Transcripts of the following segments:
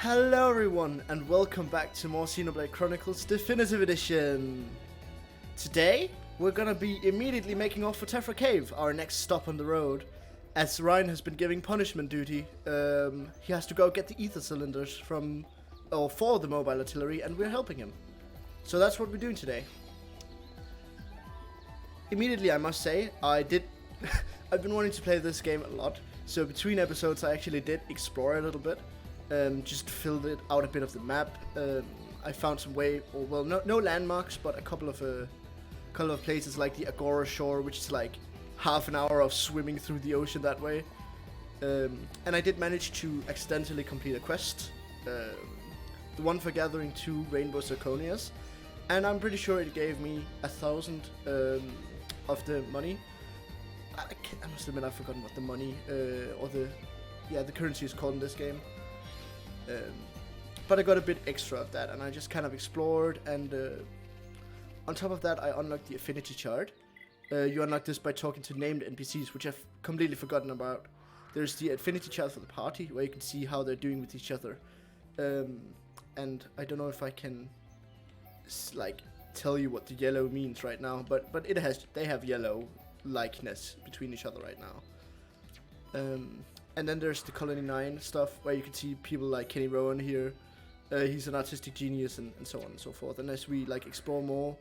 Hello everyone, and welcome back to more Xenoblade Chronicles Definitive Edition. Today, we're gonna be immediately making off for Tephra Cave, our next stop on the road. As Ryan has been giving punishment duty, he has to go get the ether cylinders for the mobile artillery, and we're helping him. So that's what we're doing today. Immediately, I must say, I've been wanting to play this game a lot, so between episodes I actually did explore a little bit. Just filled it out a bit of the map. I found some no landmarks, but a couple of places like the Agora Shore, which is like half an hour of swimming through the ocean that way. And I did manage to accidentally complete a quest, the one for gathering 2 rainbow zirconias, and I'm pretty sure it gave me 1,000 of the money. I must admit I've forgotten what the money the currency is called in this game. But I got a bit extra of that, and I just kind of explored, and on top of that I unlocked the Affinity Chart. You unlock this by talking to named NPCs, which I've completely forgotten about. There's the Affinity Chart for the party, where you can see how they're doing with each other. And I don't know if I can tell you what the yellow means right now, but they have yellow likeness between each other right now. And then there's the Colony 9 stuff, where you can see people like Kenny Rowan here. He's an artistic genius, and so on and so forth. And as we explore more,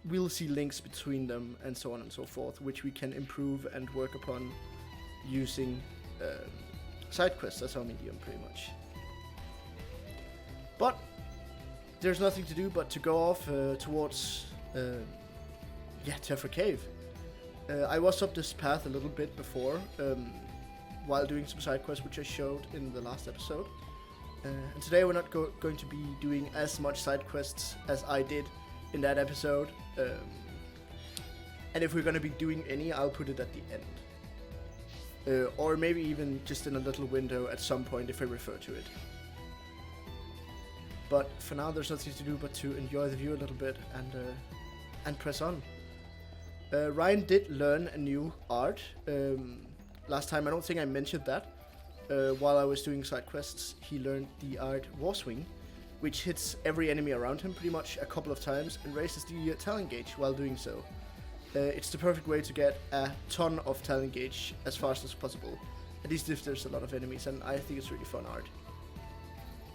we'll see links between them and so on and so forth, which we can improve and work upon using side quests as our medium, pretty much. But there's nothing to do but to go off towards Tephra Cave. I was up this path a little bit before, while doing some side quests, which I showed in the last episode. And today we're not going to be doing as much side quests as I did in that episode. And if we're going to be doing any, I'll put it at the end. Or maybe even just in a little window at some point if I refer to it. But for now there's nothing to do but to enjoy the view a little bit and press on. Ryan did learn a new art. Last time I don't think I mentioned that. While I was doing side quests, he learned the art War Swing, which hits every enemy around him pretty much a couple of times and raises the talent gauge while doing so. It's the perfect way to get a ton of talent gauge as fast as possible, at least if there's a lot of enemies, and I think it's really fun art.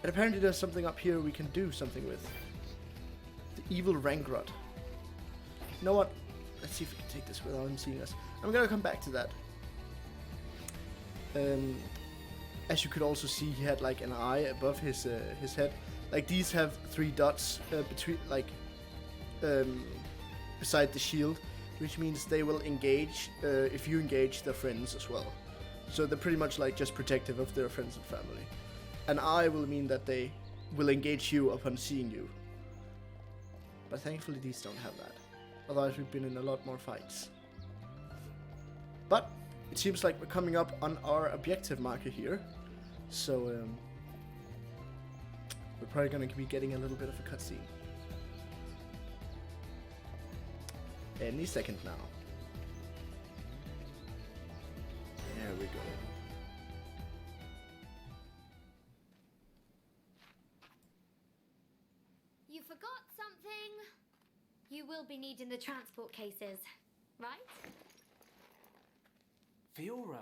And apparently there's something up here we can do something with. The Evil Rangrod. You know what? Let's see if we can take this without him seeing us. I'm gonna come back to that. As you could also see, he had an eye above his head. These have 3 dots beside the shield, which means they will engage if you engage their friends as well. So they're pretty much just protective of their friends and family. An eye will mean that they will engage you upon seeing you. But thankfully these don't have that. Otherwise we've been in a lot more fights. But it seems like we're coming up on our objective marker here, so we're probably going to be getting a little bit of a cutscene. Any second now. There we go. You forgot something? You will be needing the transport cases, right? Fiora!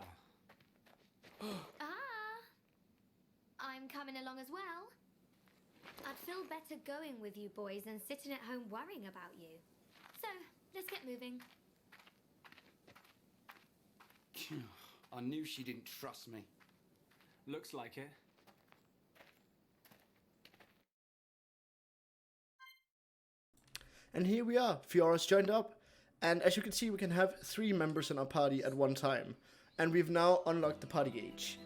I'm coming along as well. I'd feel better going with you boys than sitting at home worrying about you. So, let's get moving. I knew she didn't trust me. Looks like it. And here we are, Fiora's joined up, and as you can see we can have 3 members in our party at one time, and we've now unlocked the party gauge.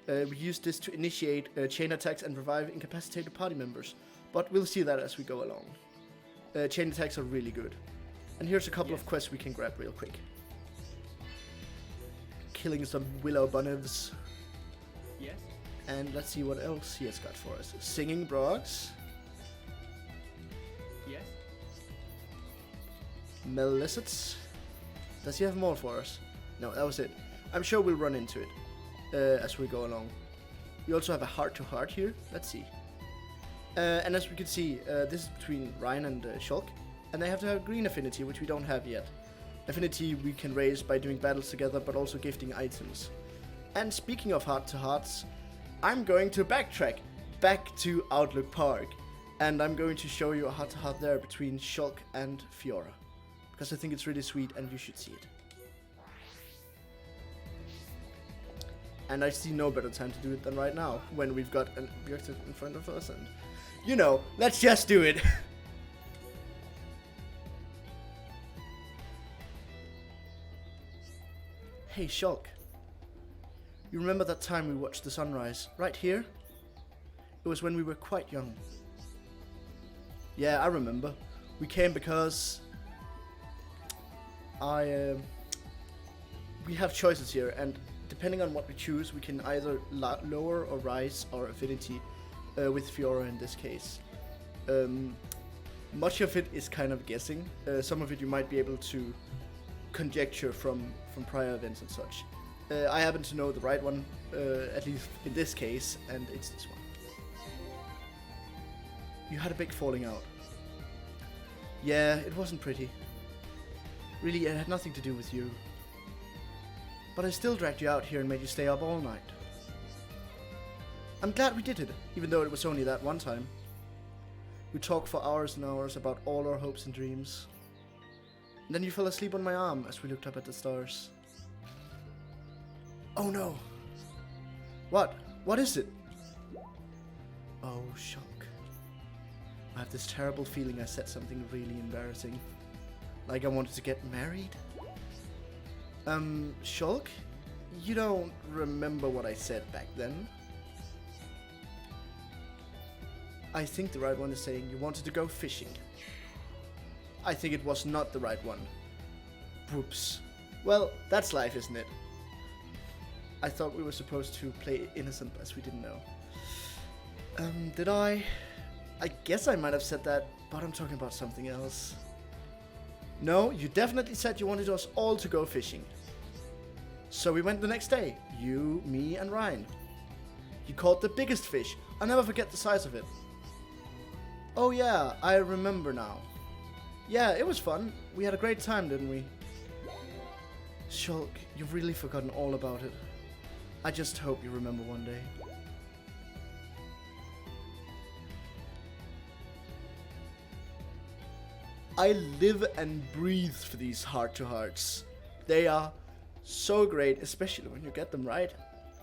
We use this to initiate chain attacks and revive incapacitated party members, but we'll see that as we go along. Chain attacks are really good. And here's a couple of quests we can grab real quick. Killing some willow bunnivs. Yes? And let's see what else he has got for us. Singing Brogs. Yes? Melicets. Does he have more for us? No, that was it. I'm sure we'll run into it as we go along. We also have a heart-to-heart here. Let's see. And as we can see, this is between Ryan and Shulk. And they have to have green affinity, which we don't have yet. Affinity we can raise by doing battles together, but also gifting items. And speaking of heart-to-hearts, I'm going to backtrack back to Outlook Park. And I'm going to show you a heart-to-heart there between Shulk and Fiora. Because I think it's really sweet and you should see it. And I see no better time to do it than right now, when we've got an objective in front of us and... You know, let's just do it! Hey Shulk. You remember that time we watched the sunrise, right here? It was when we were quite young. Yeah, I remember. We came because... we have choices here, and depending on what we choose, we can either lower or rise our affinity with Fiora in this case. Much of it is kind of guessing. Some of it you might be able to conjecture from prior events and such. I happen to know the right one, at least in this case, and it's this one. You had a big falling out. Yeah, it wasn't pretty. Really, it had nothing to do with you. But I still dragged you out here and made you stay up all night. I'm glad we did it, even though it was only that one time. We talked for hours and hours about all our hopes and dreams. And then you fell asleep on my arm as we looked up at the stars. Oh no! What? What is it? Oh, Shulk. I have this terrible feeling I said something really embarrassing. Like I wanted to get married? Shulk? You don't remember what I said back then? I think the right one is saying you wanted to go fishing. I think it was not the right one. Whoops. Well, that's life, isn't it? I thought we were supposed to play innocent as we didn't know. Did I? I guess I might have said that, but I'm talking about something else. No, you definitely said you wanted us all to go fishing. So we went the next day. You, me, and Ryan. You caught the biggest fish. I'll never forget the size of it. Oh yeah, I remember now. Yeah, it was fun. We had a great time, didn't we? Shulk, you've really forgotten all about it. I just hope you remember one day. I live and breathe for these heart-to-hearts. They are so great, especially when you get them right.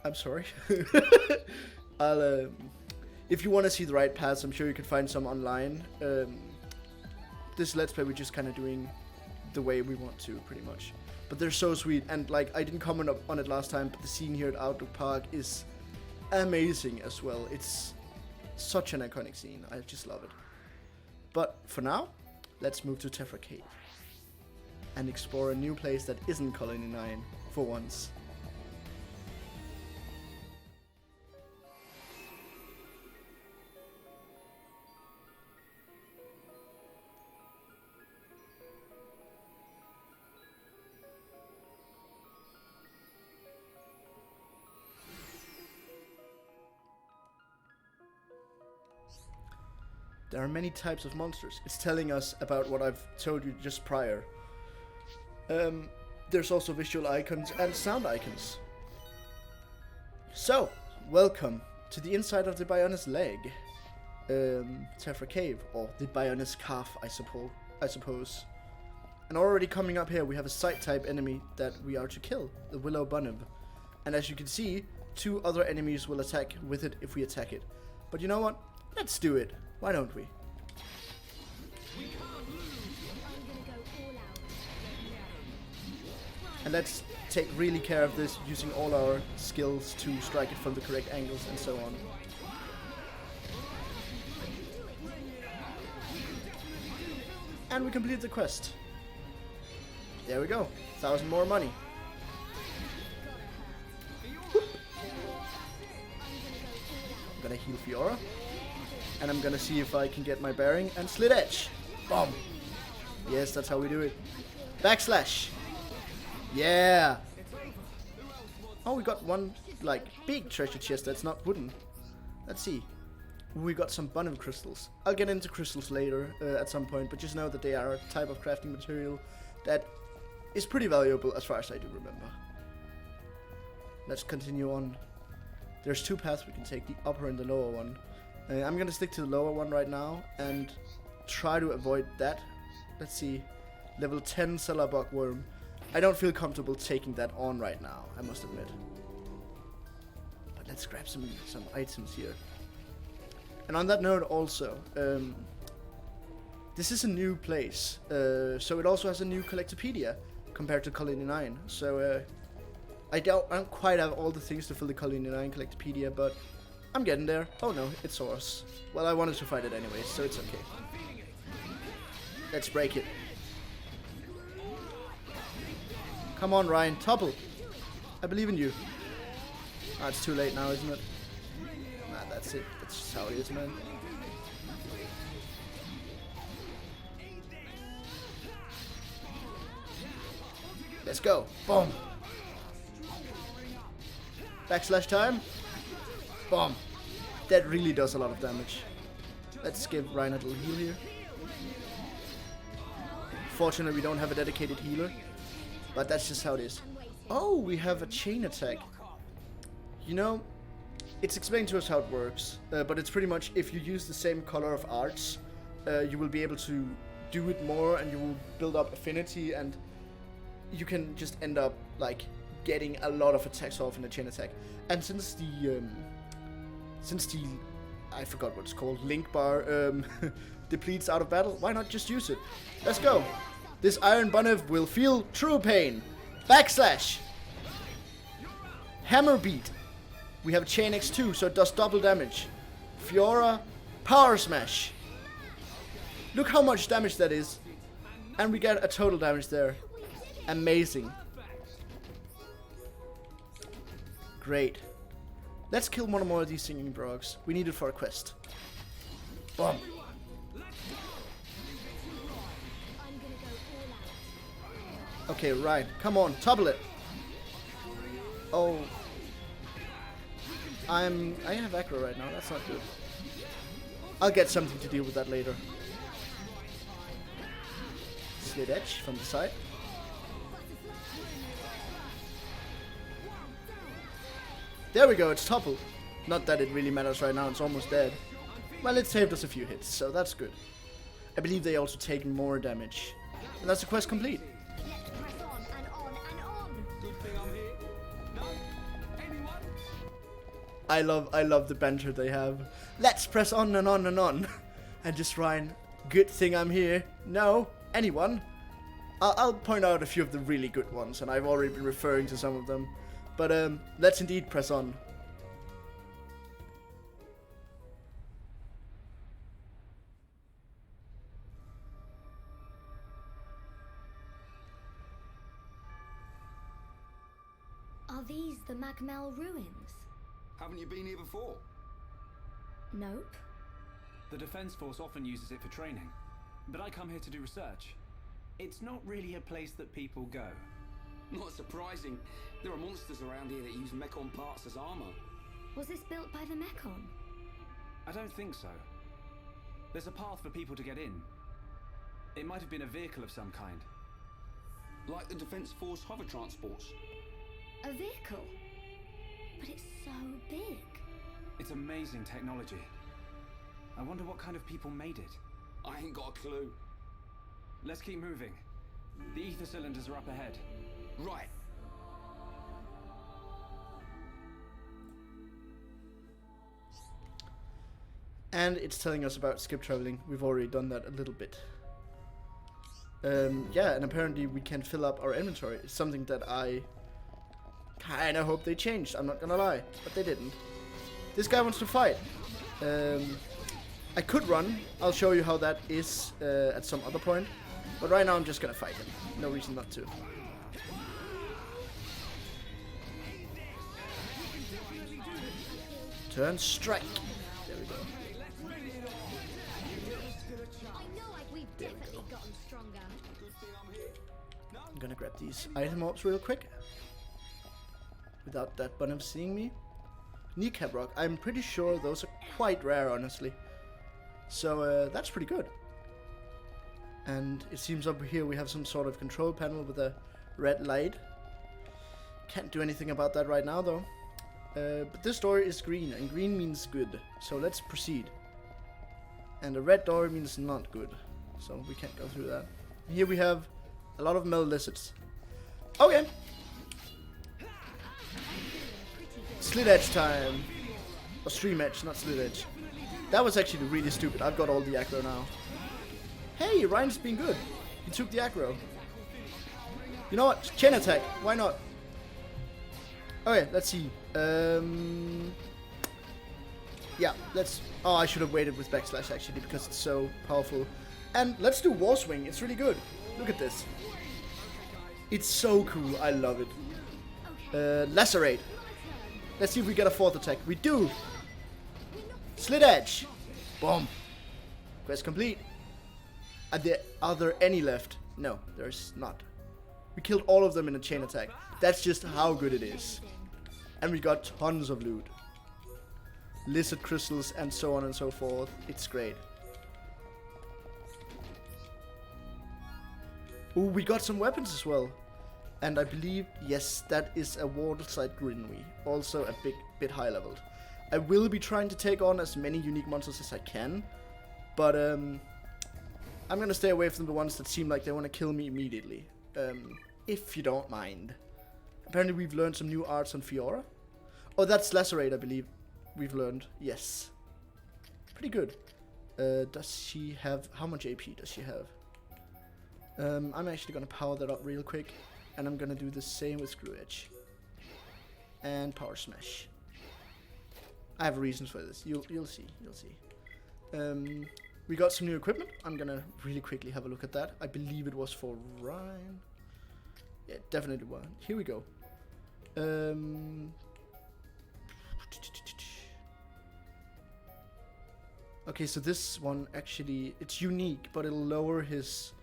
I'm sorry. If you want to see the right paths, I'm sure you can find some online. This Let's Play we're just kind of doing the way we want to, pretty much. But they're so sweet, and like I didn't comment on it last time, but the scene here at Outlook Park is amazing as well. It's such an iconic scene. I just love it. But for now, let's move to Tephra Cave and explore a new place that isn't Colony 9 for once. There are many types of monsters. It's telling us about what I've told you just prior. There's also visual icons and sound icons. So, welcome to the inside of the Bionis leg. Tephra Cave, or the Bionis calf, I suppose. And already coming up here, we have a side-type enemy that we are to kill, the Willow Bunib. And as you can see, 2 other enemies will attack with it if we attack it. But you know what? Let's do it. Why don't we? And let's take really care of this, using all our skills to strike it from the correct angles and so on. And we completed the quest. There we go. 1,000 more money. Whoop. I'm gonna heal Fiora. And I'm gonna see if I can get my bearing and slit edge. Bomb. Yes, that's how we do it. Backslash. Yeah. Oh, we got one like big treasure chest that's not wooden. Let's see. We got some bonnet crystals. I'll get into crystals later at some point, but just know that they are a type of crafting material that is pretty valuable as far as I do remember. Let's continue on. There's two paths we can take, the upper and the lower one. I'm gonna stick to the lower one right now and try to avoid that. Let's see. Level 10 cellar bug worm. I don't feel comfortable taking that on right now, I must admit. But let's grab some items here. And on that note also, this is a new place, so it also has a new collectopedia compared to Colony 9. So I don't quite have all the things to fill the Colony 9 collectopedia, but I'm getting there. Oh no, it soars. Well, I wanted to fight it anyway, so it's okay. Let's break it. Come on, Ryan, topple. I believe in you. Ah, it's too late now, isn't it? Nah, that's it. That's just how it is, man. Let's go. Boom. Backslash time. Boom. That really does a lot of damage. Let's give Ryan a little heal here. Fortunately, we don't have a dedicated healer. But that's just how it is. Oh, we have a chain attack. You know, it's explained to us how it works. But it's pretty much if you use the same color of arts, you will be able to do it more and you will build up affinity and you can just end up like getting a lot of attacks off in a chain attack. And since the I forgot what it's called, link bar depletes out of battle, why not just use it? Let's go. This Iron Bonnet will feel true pain. Backslash. Hammer beat. We have a chain X2, so it does double damage. Fiora, power smash. Look how much damage that is. And we get a total damage there. Amazing. Great. Let's kill one more of these singing frogs. We need it for a quest. Boom. Okay, right. Come on, topple it. Oh. I have aggro right now. That's not good. I'll get something to deal with that later. Slit edge from the side. There we go, it's toppled. Not that it really matters right now, it's almost dead. Well, it saved us a few hits, so that's good. I believe they also take more damage. And that's the quest complete. I love the banter they have. Let's press on and on and on. And just Ryan, good thing I'm here. No, anyone? I'll point out a few of the really good ones, and I've already been referring to some of them. But let's indeed press on. Are these the Magmel ruins? Haven't you been here before? Nope. The Defense Force often uses it for training, but I come here to do research. It's not really a place that people go. Not surprising. There are monsters around here that use Mechon parts as armor. Was this built by the Mechon? I don't think so. There's a path for people to get in. It might have been a vehicle of some kind. Like the Defense Force hover transports. A vehicle? But it's so big. It's amazing technology. I wonder what kind of people made it. I ain't got a clue. Let's keep moving. The ether cylinders are up ahead. Right. And it's telling us about skip traveling. We've already done that a little bit. Yeah, and apparently we can fill up our inventory. It's something that I kinda hope they changed, I'm not gonna lie. But they didn't. This guy wants to fight. I could run. I'll show you how that is at some other point. But right now I'm just gonna fight him. No reason not to. Turn strike. There we go. We've definitely gotten stronger. I'm gonna grab these item orbs real quick. without that bun of seeing me. Kneecap rock. I'm pretty sure those are quite rare, honestly. So that's pretty good. And it seems up here we have some sort of control panel with a red light. Can't do anything about that right now though. But this door is green, and green means good. So let's proceed. And a red door means not good. So we can't go through that. Here we have a lot of metal lizards. Okay. Slit edge time. Or stream edge, not slit edge. That was actually really stupid. I've got all the aggro now. Hey, Ryan's been good. He took the aggro. You know what? Chain attack. Why not? Okay, let's see. Yeah, let's... Oh, I should have waited with backslash actually because it's so powerful. And let's do War Swing. It's really good. Look at this. It's so cool. I love it. Lacerate. Let's see if we get a fourth attack. We do. Slit Edge. Boom. Quest complete. Are there any left? No, there's not. We killed all of them in a chain attack. That's just how good it is. And we got tons of loot. Lizard crystals and so on and so forth. It's great. Ooh, we got some weapons as well. And I believe, yes, that is a Waterside Grinwy. Also a bit high leveled. I will be trying to take on as many unique monsters as I can. But I'm gonna stay away from the ones that seem like they want to kill me immediately. If you don't mind. Apparently we've learned some new arts on Fiora. Oh, that's Lacerate, I believe. We've learned. Yes. Pretty good. Does she have... How much AP does she have? I'm actually gonna power that up real quick. And I'm gonna do the same with Screw Edge. And Power Smash. I have reasons for this. You'll see. You'll see. We got some new equipment. I'm gonna really quickly have a look at that. I believe it was for Ryan. Yeah, definitely was. Here we go. Okay, so this one actually, it's unique, but it'll lower his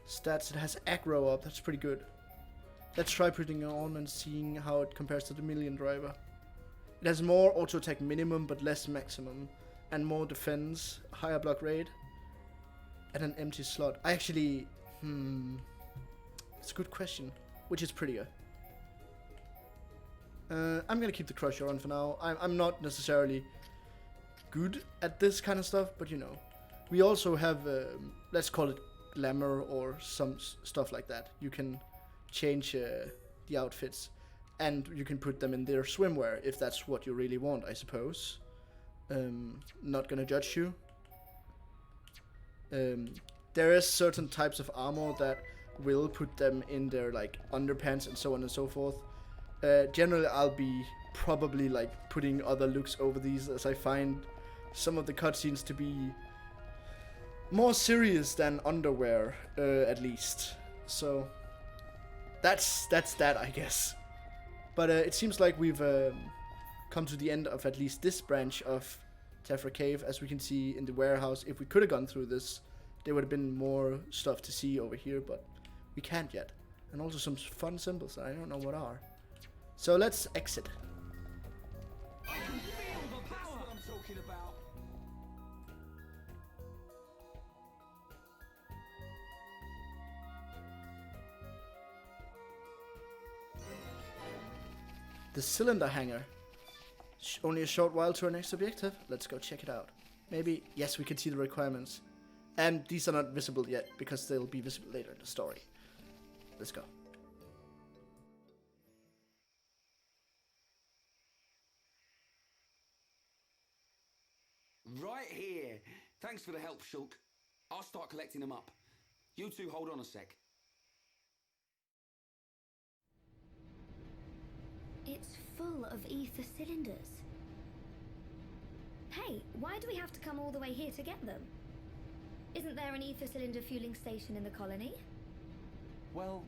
stats. It has aggro up. That's pretty good. Let's try putting it on and seeing how it compares to the Million Driver. It has more auto attack minimum, but less maximum. And more defense, higher block rate, and an empty slot. I actually, it's a good question. Which is prettier? I'm gonna keep the Crusher on for now. I'm not necessarily good at this kind of stuff, but you know. We also have, let's call it glamour or some stuff like that. You can change the outfits, and you can put them in their swimwear if that's what you really want, I suppose. Not gonna judge you. There is certain types of armor that will put them in their like underpants and so on and so forth. Generally, I'll be probably like putting other looks over these, as I find some of the cutscenes to be more serious than underwear, at least. So that's that, I guess. But it seems like we've come to the end of at least this branch of Tephra Cave. As we can see in the warehouse, if we could have gone through this, there would have been more stuff to see over here, but we can't yet. And also some fun symbols that I don't know what are. So let's exit. I can feel the power I'm talking about. The cylinder hanger. Only a short while to our next objective. Let's go check it out. Maybe, yes, we can see the requirements. And these are not visible yet, because they'll be visible later in the story. Let's go. Right here. Thanks for the help, Shulk. I'll start collecting them up. You two hold on a sec. It's full of ether cylinders. Hey, why do we have to come all the way here to get them? Isn't there an ether cylinder fueling station in the colony? Well,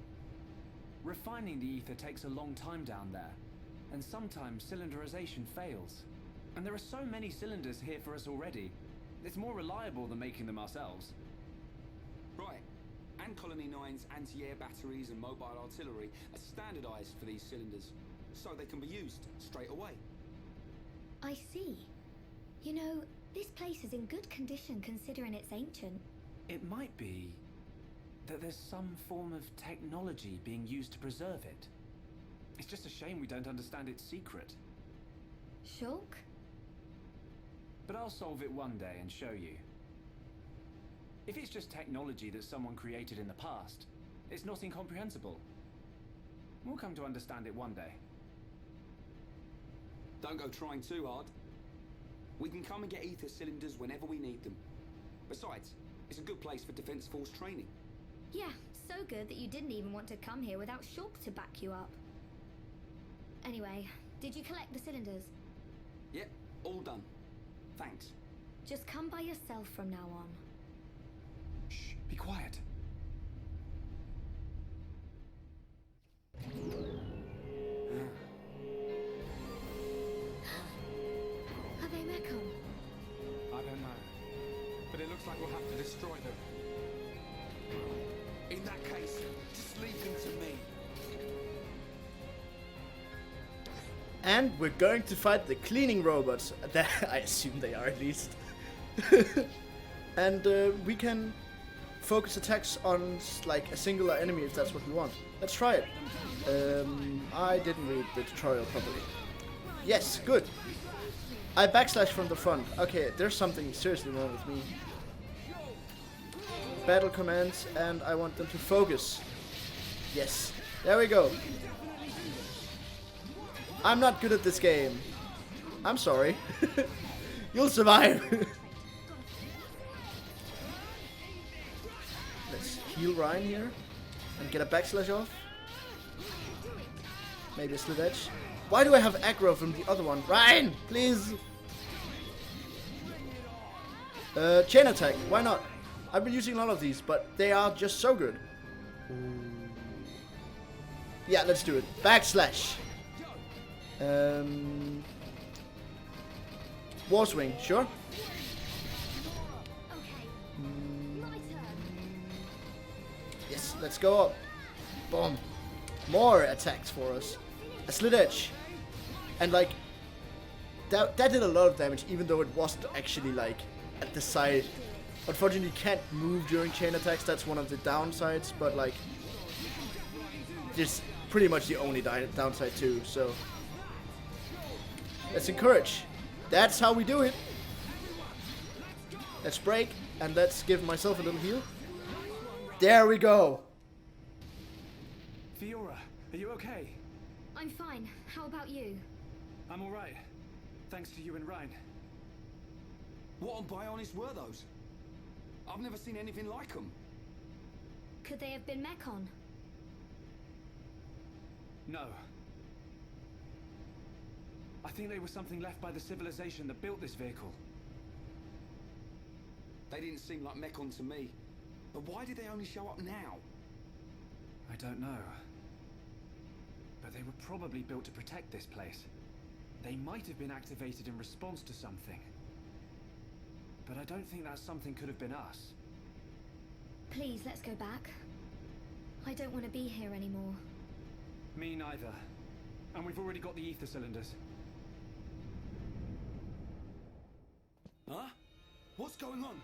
refining the ether takes a long time down there, and sometimes cylinderization fails. And there are so many cylinders here for us already. It's more reliable than making them ourselves. Right. And Colony 9's anti-air batteries and mobile artillery are standardized for these cylinders. so they can be used straight away. I see. You know, this place is in good condition considering it's ancient. It might be that there's some form of technology being used to preserve it. It's just a shame we don't understand its secret. Shulk? But I'll solve it one day and show you. If it's just technology that someone created in the past, it's not incomprehensible. We'll come to understand it one day. Don't go trying too hard. We can come and get ether cylinders whenever we need them. Besides, it's a good place for Defense Force training. Yeah, so good that you didn't even want to come here without Shulk to back you up. Anyway, did you collect the cylinders? Yep, all done. Thanks. Just come by yourself from now on. Shh, be quiet. Are they Mechon? I don't know. But it looks like we'll have to destroy them. In that case, just leave them to me. And we're going to fight the cleaning robots. That I assume they are, at least. And we can focus attacks on like a singular enemy if that's what we want. Let's try it. I didn't read the tutorial properly. Yes, good. I backslash from the front. Okay, there's something seriously wrong with me. Battle commands, and I want them to focus. Yes, there we go. I'm not good at this game. I'm sorry. You'll survive. Let's heal Ryan here and get a backslash off. Maybe a slit edge. Why do I have aggro from the other one? Ryan, please. Chain attack. Why not? I've been using a lot of these, but they are just so good. Yeah, let's do it. Backslash. War swing, sure. Yes, let's go up. Boom. More attacks for us. A slit edge. And like that did a lot of damage, even though it wasn't actually like at the side. Unfortunately, you can't move during chain attacks. That's one of the downsides, but like it's pretty much the only downside too. So let's encourage. That's how we do it. Let's break and let's give myself a little heal. There we go. Fiora, are you okay? I'm fine. How about you? I'm alright. Thanks to you and Ryan. What on Bionis were those? I've never seen anything like them. Could they have been Mechon? No. I think they were something left by the civilization that built this vehicle. They didn't seem like Mechon to me. But why did they only show up now? I don't know. But they were probably built to protect this place. They might have been activated in response to something. But I don't think that something could have been us. Please, let's go back. I don't want to be here anymore. Me neither. And we've already got the ether cylinders. Huh? What's going on?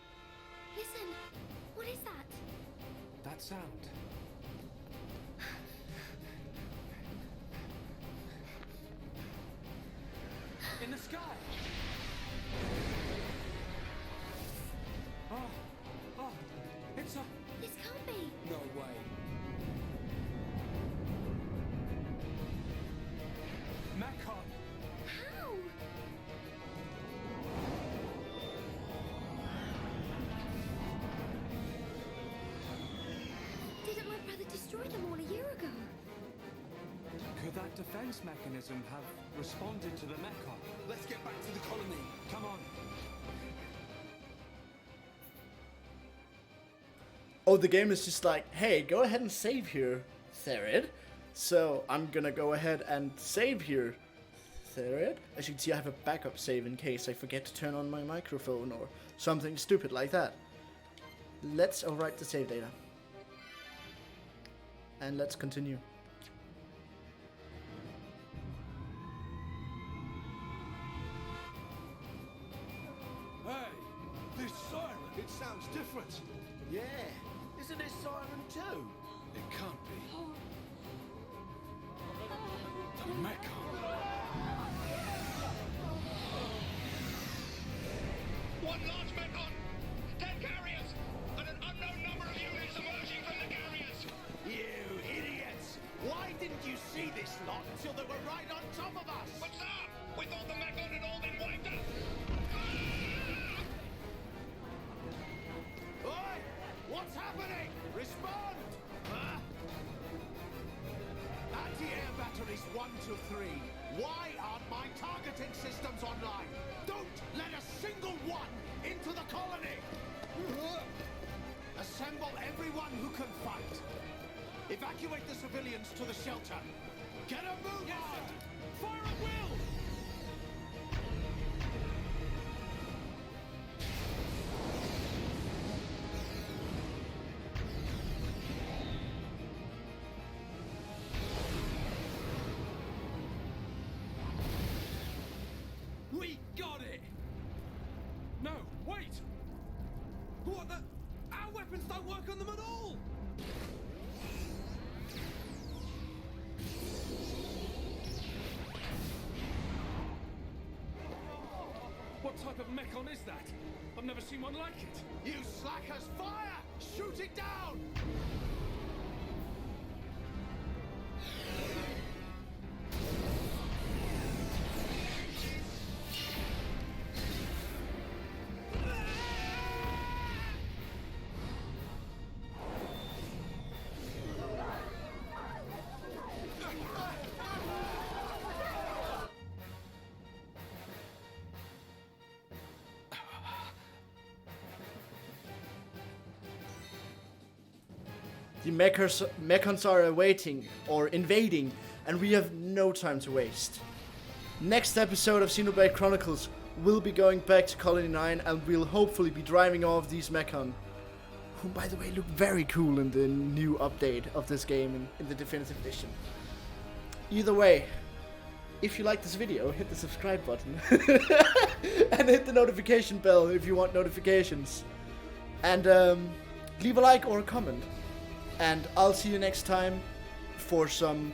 Listen, what is that? That sound. In the sky! Oh, it's a... This can't be. No way. Mechon! How? Didn't my brother destroy them all a year ago? Could that defense mechanism have responded to the Mechon? Let's get back to the colony. Come on. Oh, the game is just like, hey, go ahead and save here, Therid. So I'm gonna go ahead and save here, Therid. As you can see, I have a backup save in case I forget to turn on my microphone or something stupid like that. Let's overwrite the save data. And let's continue. sounds different. Yeah, isn't it Siren too? It can't be. The Mechon. One large Mechon, 10 carriers, and an unknown number of units emerging from the carriers. You idiots! Why didn't you see this lot until they were right on top of us? But sir, we thought the Mechon had all been wiped out. Oi! What's happening? Respond! Huh? Anti-air batteries 1 to 3. Why aren't my targeting systems online? Don't let a single one into the colony! Assemble everyone who can fight. Evacuate the civilians to the shelter. Get a move on! Fire at will! We got it! No, wait! What the? Our weapons don't work on them at all! What type of Mechon is that? I've never seen one like it. You slackers, fire! Shoot it down! The Mechons are awaiting or invading, and we have no time to waste. Next episode of Xenoblade Chronicles, we'll be going back to Colony 9 and we'll hopefully be driving off these Mechon, who by the way look very cool in the new update of this game in the Definitive Edition. Either way, if you like this video, hit the subscribe button and hit the notification bell if you want notifications. And leave a like or a comment. And I'll see you next time for some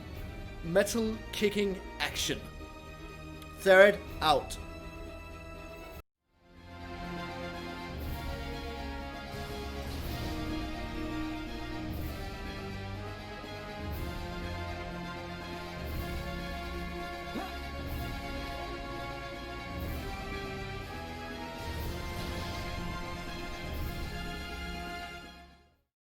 metal kicking action. Therid out.